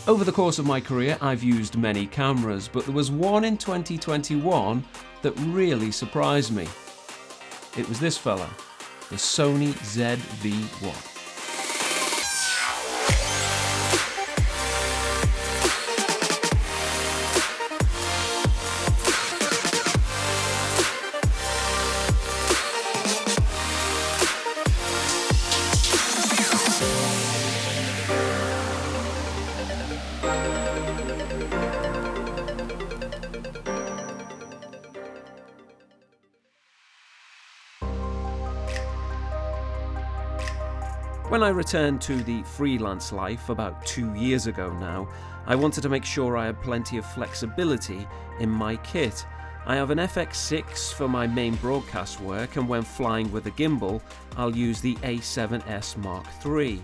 Over the course of my career, I've used many cameras, but there was one in 2021 that really surprised me. It was this fella, the Sony ZV-1. When I returned to the freelance life about 2 years ago now, I wanted to make sure I had plenty of flexibility in my kit. I have an FX6 for my main broadcast work, and when flying with a gimbal, I'll use the A7S Mark III.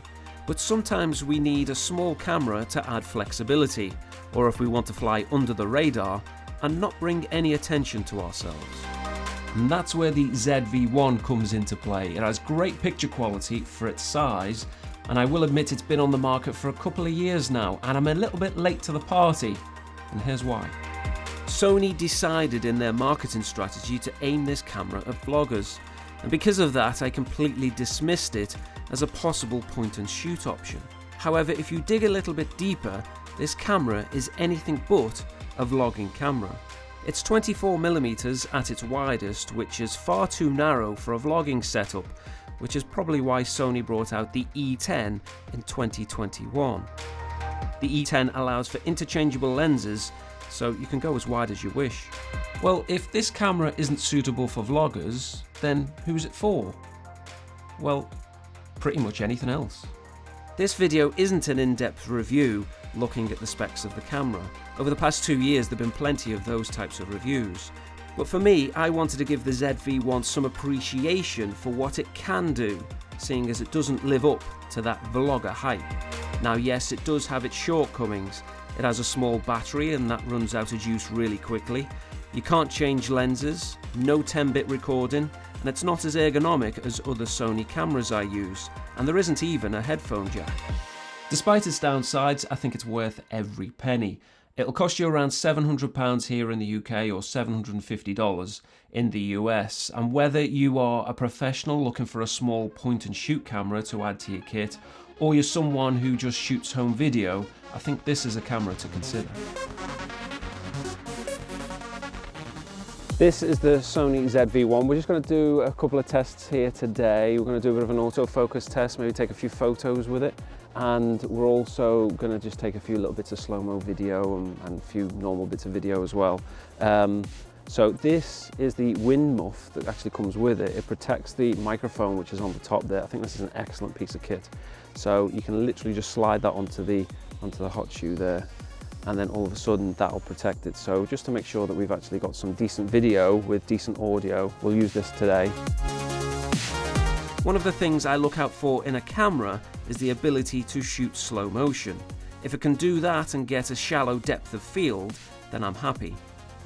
But sometimes we need a small camera to add flexibility, or if we want to fly under the radar and not bring any attention to ourselves. And that's where the ZV-1 comes into play. It has great picture quality for its size, and I will admit it's been on the market for a couple of years now, and I'm a little bit late to the party, and here's why. Sony decided in their marketing strategy to aim this camera at vloggers, and because of that I completely dismissed it as a possible point and shoot option. However, if you dig a little bit deeper, this camera is anything but a vlogging camera. It's 24mm at its widest, which is far too narrow for a vlogging setup, which is probably why Sony brought out the E10 in 2021. The E10 allows for interchangeable lenses, so you can go as wide as you wish. Well, if this camera isn't suitable for vloggers, then who's it for? Well, pretty much anything else. This video isn't an in-depth review looking at the specs of the camera. Over the past 2 years there have been plenty of those types of reviews. But for me, I wanted to give the ZV-1 some appreciation for what it can do, seeing as it doesn't live up to that vlogger hype. Now yes, it does have its shortcomings. It has a small battery and that runs out of juice really quickly. You can't change lenses, no 10-bit recording, and it's not as ergonomic as other Sony cameras I use, and there isn't even a headphone jack. Despite its downsides, I think it's worth every penny. It'll cost you around £700 here in the UK or $750 in the US, and whether you are a professional looking for a small point and shoot camera to add to your kit, or you're someone who just shoots home video, I think this is a camera to consider. This is the Sony ZV-1. We're just going to do a couple of tests here today. We're going to do a bit of an autofocus test, maybe take a few photos with it. And we're also going to just take a few little bits of slow-mo video and a few normal bits of video as well. So this is the wind muff that actually comes with it. It protects the microphone which is on the top there. I think this is an excellent piece of kit. So you can literally just slide that onto the hot shoe there, and then all of a sudden that'll protect it. So just to make sure that we've actually got some decent video with decent audio, we'll use this today. One of the things I look out for in a camera is the ability to shoot slow motion. If it can do that and get a shallow depth of field, then I'm happy.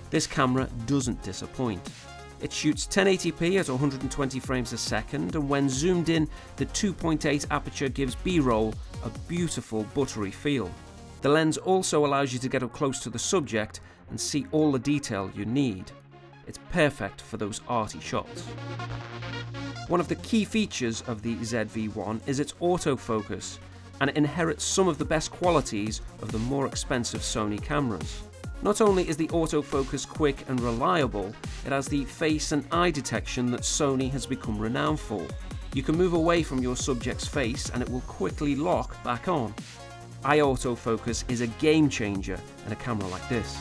This camera doesn't disappoint. It shoots 1080p at 120 frames a second, and when zoomed in, the 2.8 aperture gives B-roll a beautiful buttery feel. The lens also allows you to get up close to the subject and see all the detail you need. It's perfect for those arty shots. One of the key features of the ZV-1 is its autofocus, and it inherits some of the best qualities of the more expensive Sony cameras. Not only is the autofocus quick and reliable, it has the face and eye detection that Sony has become renowned for. You can move away from your subject's face and it will quickly lock back on. Eye autofocus is a game changer in a camera like this.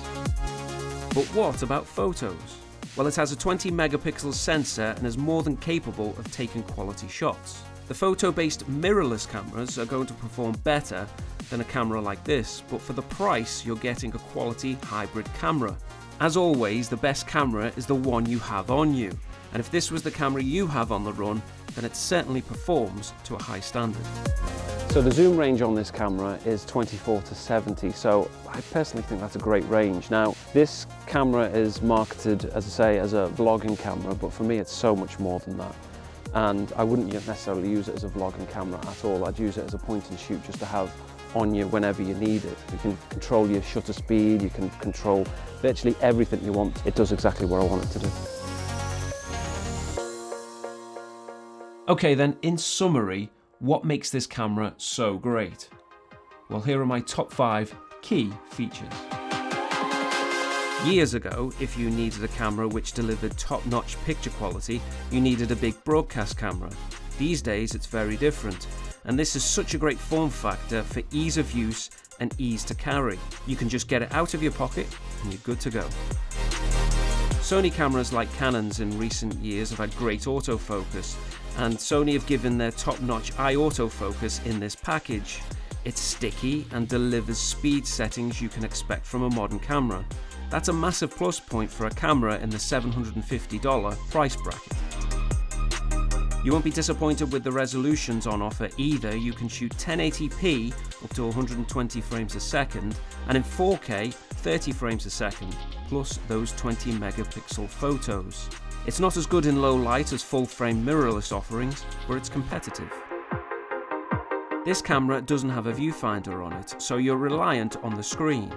But what about photos? Well, it has a 20 megapixel sensor and is more than capable of taking quality shots. The photo-based mirrorless cameras are going to perform better than a camera like this, but for the price you're getting a quality hybrid camera. As always, the best camera is the one you have on you, and if this was the camera you have on the run, then it certainly performs to a high standard. So the zoom range on this camera is 24 to 70, so I personally think that's a great range. Now, this camera is marketed, as I say, as a vlogging camera, but for me it's so much more than that. And I wouldn't necessarily use it as a vlogging camera at all. I'd use it as a point and shoot just to have on you whenever you need it. You can control your shutter speed, you can control virtually everything you want. It does exactly what I want it to do. Okay then, in summary, what makes this camera so great? Well, here are my top 5 key features. Years ago, if you needed a camera which delivered top-notch picture quality, you needed a big broadcast camera. These days, it's very different, and this is such a great form factor for ease of use and ease to carry. You can just get it out of your pocket and you're good to go. Sony cameras like Canon's in recent years have had great autofocus, and Sony have given their top-notch eye autofocus in this package. It's sticky and delivers speed settings you can expect from a modern camera. That's a massive plus point for a camera in the $750 price bracket. You won't be disappointed with the resolutions on offer either. You can shoot 1080p up to 120 frames a second, and in 4K 30 frames a second, plus those 20 megapixel photos. It's not as good in low light as full frame mirrorless offerings, but it's competitive. This camera doesn't have a viewfinder on it, so you're reliant on the screen,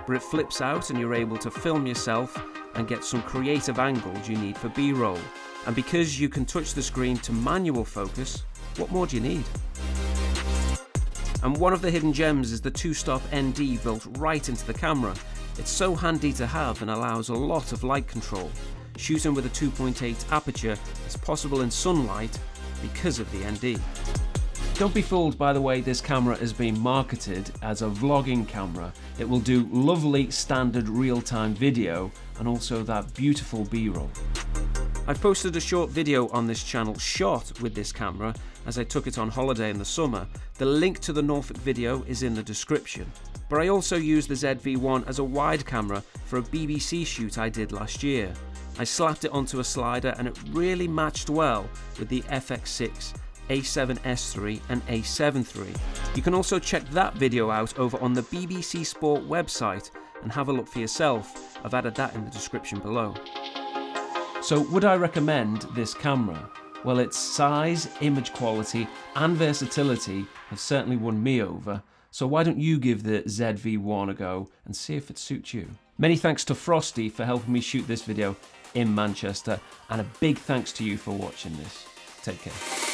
but it flips out and you're able to film yourself and get some creative angles you need for B-roll. And because you can touch the screen to manual focus, what more do you need? And one of the hidden gems is the 2-stop ND built right into the camera. It's so handy to have and allows a lot of light control. Shooting with a 2.8 aperture is possible in sunlight because of the ND. Don't be fooled by the way this camera is being marketed as a vlogging camera. It will do lovely standard real-time video and also that beautiful B-roll. I've posted a short video on this channel shot with this camera as I took it on holiday in the summer. The link to the Norfolk video is in the description. But I also used the ZV-1 as a wide camera for a BBC shoot I did last year. I slapped it onto a slider and it really matched well with the FX6, A7S III and A7 III. You can also check that video out over on the BBC Sport website and have a look for yourself. I've added that in the description below. So would I recommend this camera? Well, its size, image quality and versatility have certainly won me over. So why don't you give the ZV-1 a go and see if it suits you? Many thanks to Frosty for helping me shoot this video in Manchester, and a big thanks to you for watching this. Take care.